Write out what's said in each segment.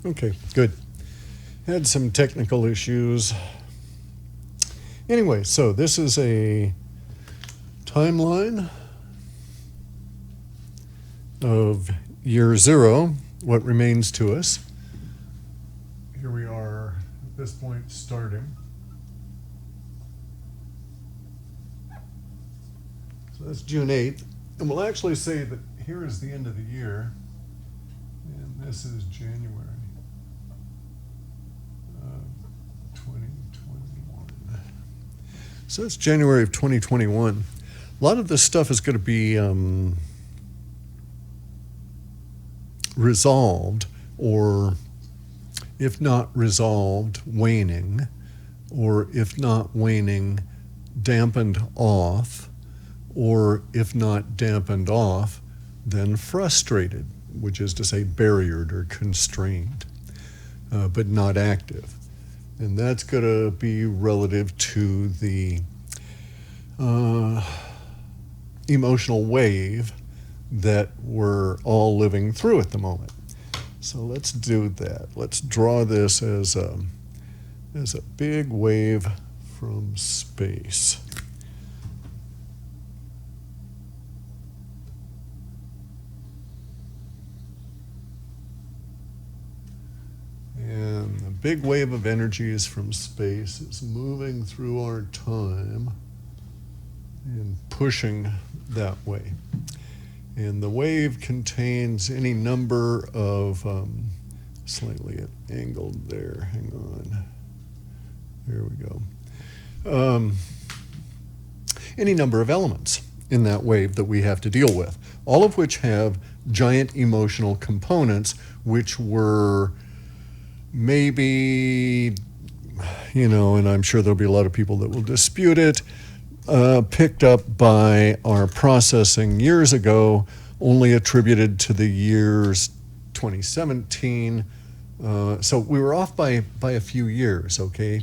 Okay, good. Had some technical issues. Anyway, so this is a timeline of year zero, what remains to us. Here we are at this point starting. So that's June 8th. And we'll actually say that here is the end of the year, and this is January of 2021. So it's January of 2021. A lot of this stuff is going to be resolved, or if not resolved, waning, or if not waning, dampened off, or if not dampened off, then frustrated, which is to say barriered or constrained, but not active. And that's going to be relative to the emotional wave that we're all living through at the moment. So let's do that. Let's draw this as a big wave from space. And the big wave of energies from space is moving through our time and pushing that way. And the wave contains any number of, slightly angled there, hang on. There we go. Any number of elements in that wave that we have to deal with, all of which have giant emotional components, which were maybe, and I'm sure there'll be a lot of people that will dispute it, picked up by our processing years ago, only attributed to the years 2017. So we were off by a few years, okay?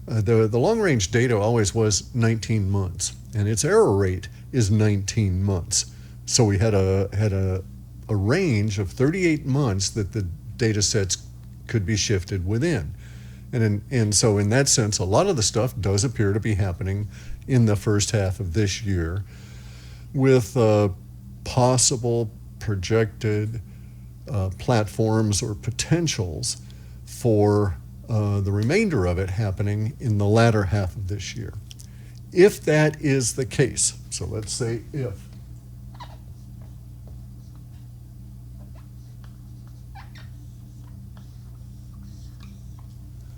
The long-range data always was 19 months, and its error rate is 19 months. So we had a range of 38 months that the data sets could be shifted within. And so in that sense, a lot of the stuff does appear to be happening in the first half of this year, with possible projected platforms or potentials for the remainder of it happening in the latter half of this year. If that is the case, so let's say if.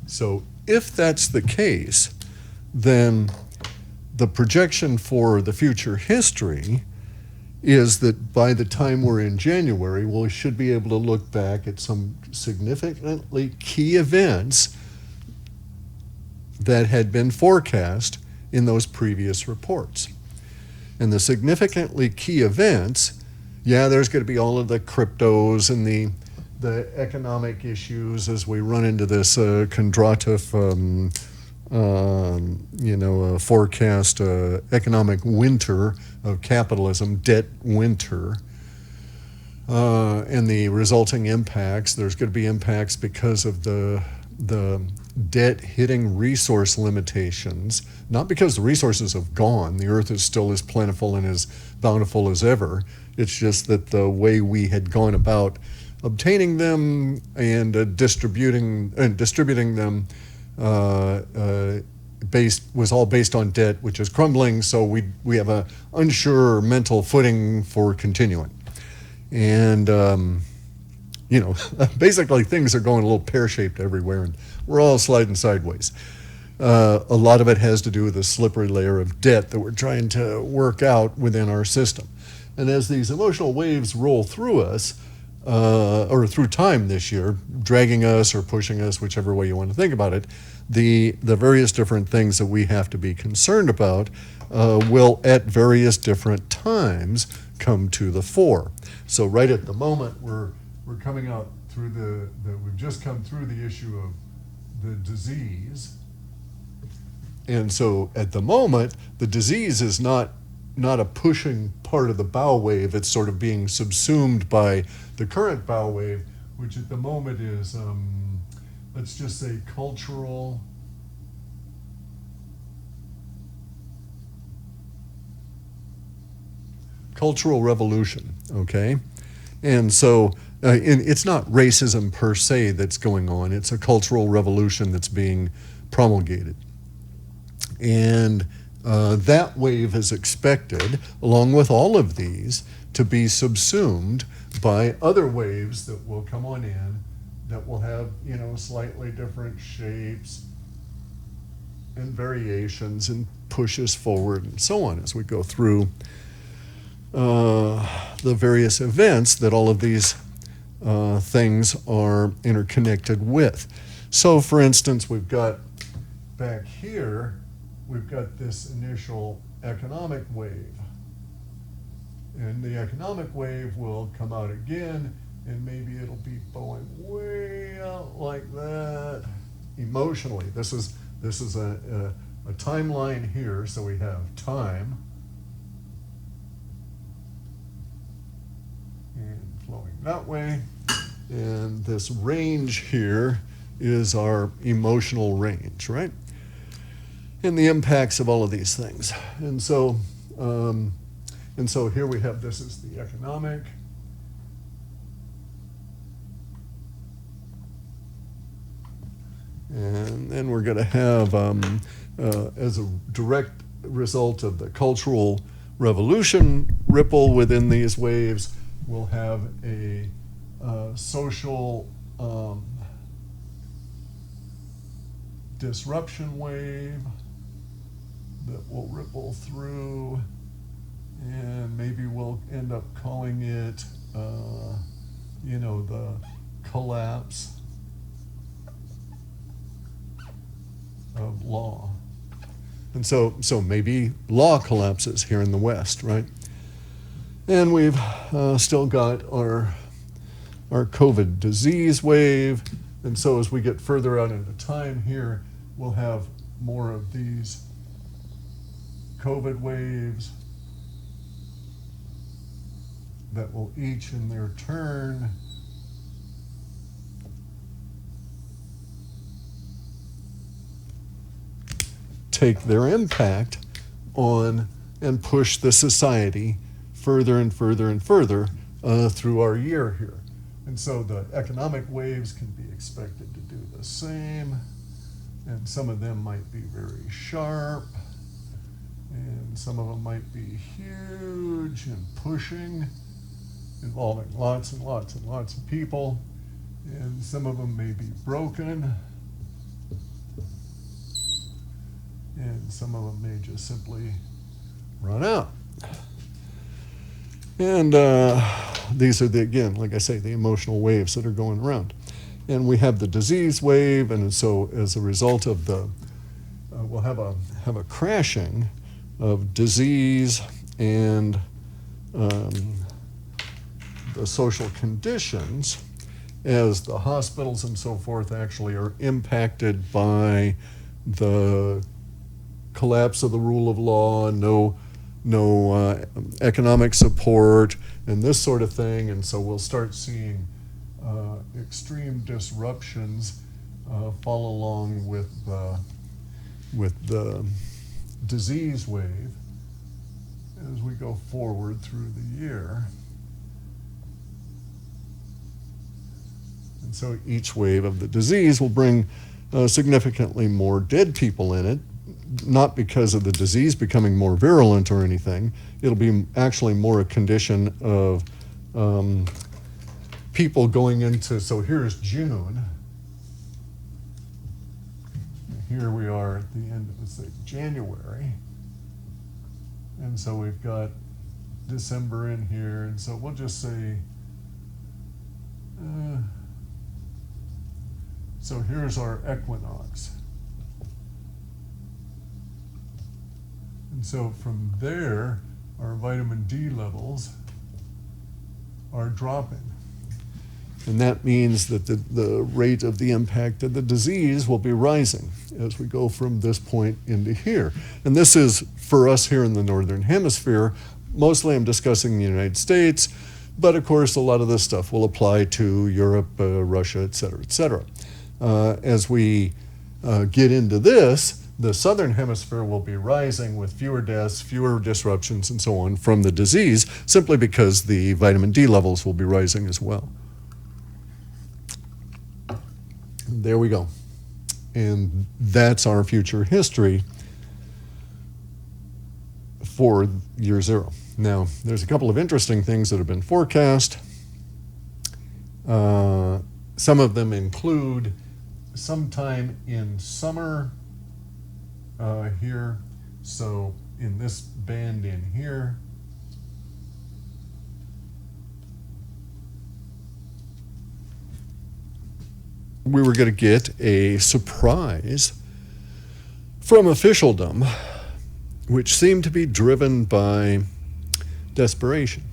So if that's the case, then the projection for the future history is that by the time we're in January, we should be able to look back at some significantly key events that had been forecast in those previous reports. And the significantly key events, there's going to be all of the cryptos and the economic issues as we run into this Kondrativ forecast economic winter of capitalism, debt winter, and the resulting impacts. There's going to be impacts because of the debt hitting resource limitations, not because the resources have gone. The earth is still as plentiful and as bountiful as ever. It's just that the way we had gone about obtaining them and distributing them was all based on debt, which is crumbling. So we have a unsure mental footing for continuing, and basically things are going a little pear-shaped everywhere, and we're all sliding sideways. A lot of it has to do with the slippery layer of debt that we're trying to work out within our system, and as these emotional waves roll through us, or through time this year, dragging us or pushing us, whichever way you want to think about it, the various different things that we have to be concerned about will at various different times come to the fore. So right at the moment, we're coming out through we've just come through the issue of the disease. And so at the moment, the disease is not a pushing part of the bow wave. It's sort of being subsumed by the current bow wave, which at the moment is, let's just say cultural revolution, okay? And so it's not racism per se that's going on, it's a cultural revolution that's being promulgated. And that wave is expected, along with all of these, to be subsumed by other waves that will come on in that will have, slightly different shapes and variations and pushes forward and so on as we go through the various events that all of these things are interconnected with. So, for instance, we've got back here, we've got this initial economic wave. And the economic wave will come out again, and maybe it'll be going way out like that. Emotionally, this is a timeline here, so we have time and flowing that way, and this range here is our emotional range, right? And the impacts of all of these things. And so here we have, this is the economic. And then we're going to have, as a direct result of the cultural revolution ripple within these waves, we'll have a social disruption wave that will ripple through, and maybe we'll end up calling it, the collapse of law. And so maybe law collapses here in the West, right? And we've still got our COVID disease wave. And so as we get further out into time here, we'll have more of these COVID waves that will each in their turn take their impact on and push the society further and further and further through our year here. And so the economic waves can be expected to do the same, and some of them might be very sharp, and some of them might be huge and pushing, involving lots and lots and lots of people, and some of them may be broken, and some of them may just simply run out. And these are again, like I say, the emotional waves that are going around. And we have the disease wave, and so as a result of we'll have a crashing of disease and the social conditions as the hospitals and so forth actually are impacted by the collapse of the rule of law, no economic support, and this sort of thing. And so we'll start seeing extreme disruptions follow along with the disease wave as we go forward through the year. And so each wave of the disease will bring significantly more dead people in it, not because of the disease becoming more virulent or anything. It'll be actually more a condition of people going into, so here's June. Here we are at the end of, let's say, January. And so we've got December in here, and so we'll just say, so here's our equinox. And so from there, our vitamin D levels are dropping. And that means that the rate of the impact of the disease will be rising as we go from this point into here. And this is for us here in the Northern Hemisphere. Mostly I'm discussing the United States, But of course, a lot of this stuff will apply to Europe, Russia, et cetera, et cetera. As we get into this, the southern hemisphere will be rising with fewer deaths, fewer disruptions, and so on from the disease, simply because the vitamin D levels will be rising as well. There we go. And that's our future history for year zero. Now, there's a couple of interesting things that have been forecast. Some of them include sometime in summer here. So in this band in here, we were going to get a surprise from officialdom, which seemed to be driven by desperation.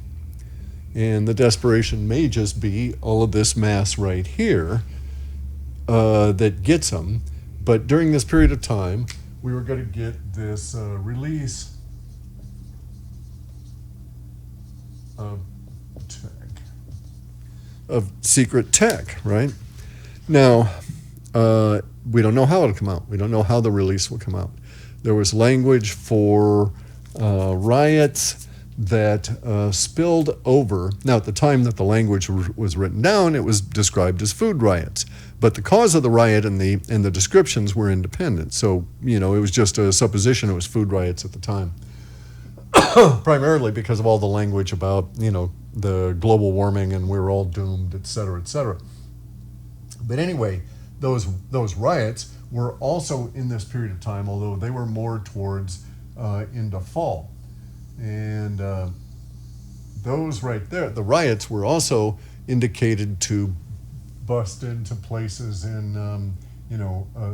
And the desperation may just be all of this mass right here that gets them. But during this period of time, we were going to get this release of tech, of secret tech, right? Now, we don't know how it'll come out. We don't know how the release will come out. There was language for riots that spilled over. Now, at the time that the language was written down, it was described as food riots. But the cause of the riot and the descriptions were independent. So, it was just a supposition it was food riots at the time. Primarily because of all the language about, the global warming and we're all doomed, et cetera, et cetera. But anyway, those riots were also in this period of time, although they were more towards into fall. And those right there, the riots were also indicated to bust into places in,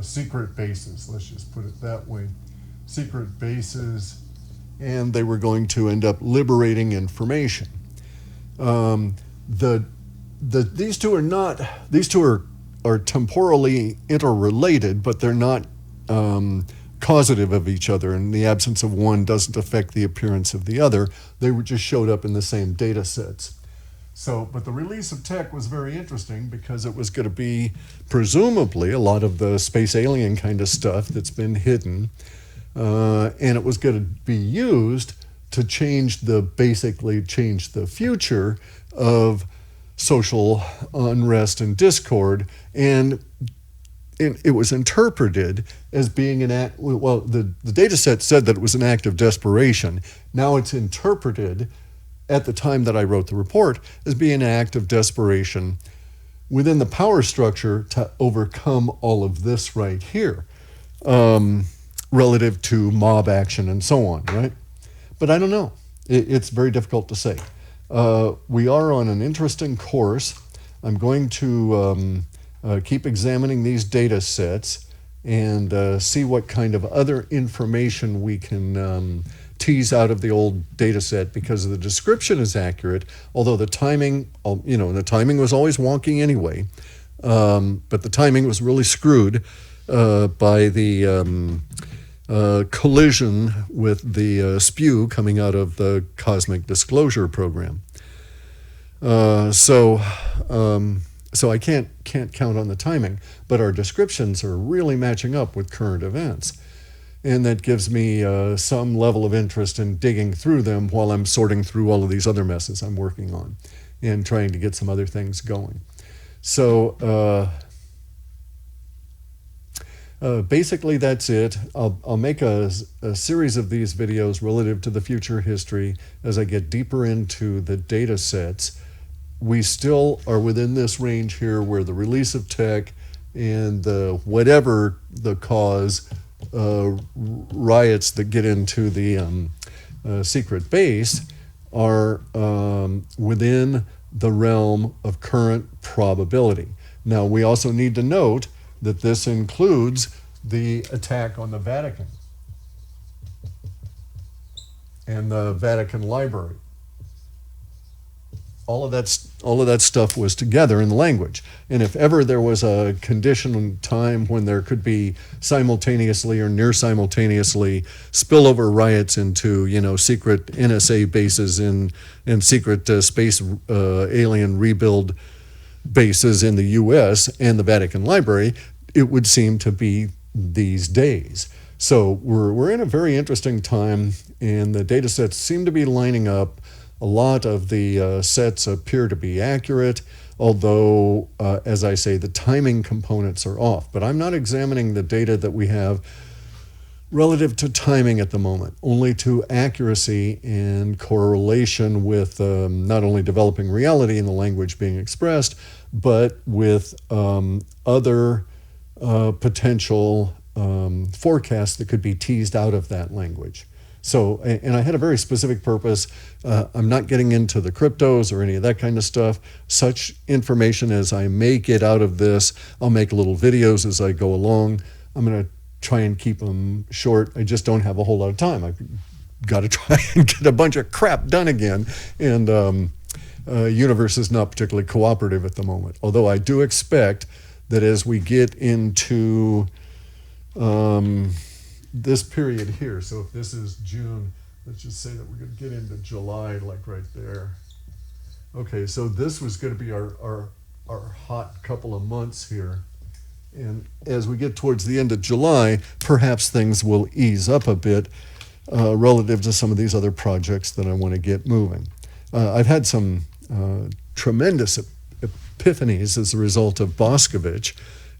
secret bases. Let's just put it that way. Secret bases, and they were going to end up liberating information. These two are temporally interrelated, but they're not causative of each other, and the absence of one doesn't affect the appearance of the other. They were just showed up in the same data sets. So, but the release of tech was very interesting because it was going to be presumably a lot of the space alien kind of stuff that's been hidden, and it was going to be used to basically change the future of social unrest and discord, and it was interpreted as being an act. Well, the data set said that it was an act of desperation. Now it's interpreted at the time that I wrote the report as being an act of desperation within the power structure to overcome all of this right here, relative to mob action and so on, right? But I don't know. It's very difficult to say. We are on an interesting course. I'm going to keep examining these data sets and see what kind of other information we can tease out of the old data set, because the description is accurate, although the timing, the timing was always wonky anyway, but the timing was really screwed by the collision with the spew coming out of the Cosmic Disclosure Program. So I can't count on the timing, but our descriptions are really matching up with current events. And that gives me some level of interest in digging through them while I'm sorting through all of these other messes I'm working on and trying to get some other things going. So basically that's it. I'll make a series of these videos relative to the future history as I get deeper into the data sets. We still are within this range here where the release of tech and whatever the cause, riots that get into the secret base are within the realm of current probability. Now, we also need to note that this includes the attack on the Vatican and the Vatican Library. all of that stuff was together in the language. And if ever there was a condition in time when there could be simultaneously or near simultaneously spillover riots into, secret NSA bases and secret space alien rebuild bases in the U.S. and the Vatican Library, it would seem to be these days. So we're in a very interesting time, and the data sets seem to be lining up. A lot of the sets appear to be accurate, although, as I say, the timing components are off. But I'm not examining the data that we have relative to timing at the moment, only to accuracy and correlation with not only developing reality in the language being expressed, but with other potential forecasts that could be teased out of that language. So, and I had a very specific purpose. I'm not getting into the cryptos or any of that kind of stuff. Such information as I may get out of this, I'll make little videos as I go along. I'm going to try and keep them short. I just don't have a whole lot of time. I've got to try and get a bunch of crap done again. And universe is not particularly cooperative at the moment. Although I do expect that as we get into this period here, so if this is June, let's just say that we're going to get into July, like right there. Okay, so this was going to be our hot couple of months here. And as we get towards the end of July, perhaps things will ease up a bit relative to some of these other projects that I want to get moving. I've had some tremendous epiphanies as a result of Boscovich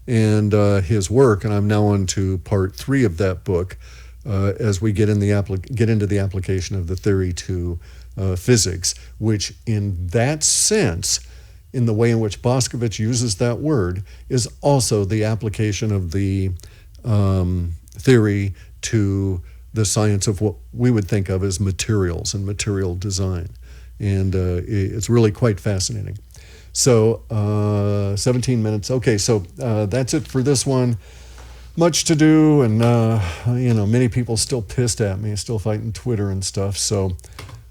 and his work, and I'm now on to part 3 of that book as we get into the application of the theory to physics, which in that sense, in the way in which Boscovich uses that word, is also the application of the theory to the science of what we would think of as materials and material design. And it's really quite fascinating. So 17 minutes. Okay, so that's it for this one. Much to do, and many people still pissed at me, still fighting Twitter and stuff. So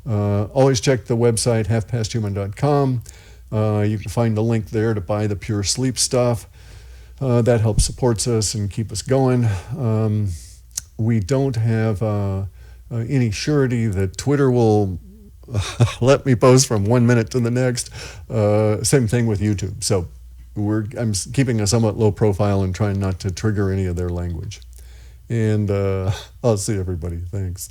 always check the website, halfpasthuman.com. You can find the link there to buy the Pure Sleep stuff. That helps supports us and keep us going. We don't have any surety that Twitter will let me post from 1 minute to the next. Same thing with YouTube. So I'm keeping a somewhat low profile and trying not to trigger any of their language. And I'll see everybody. Thanks.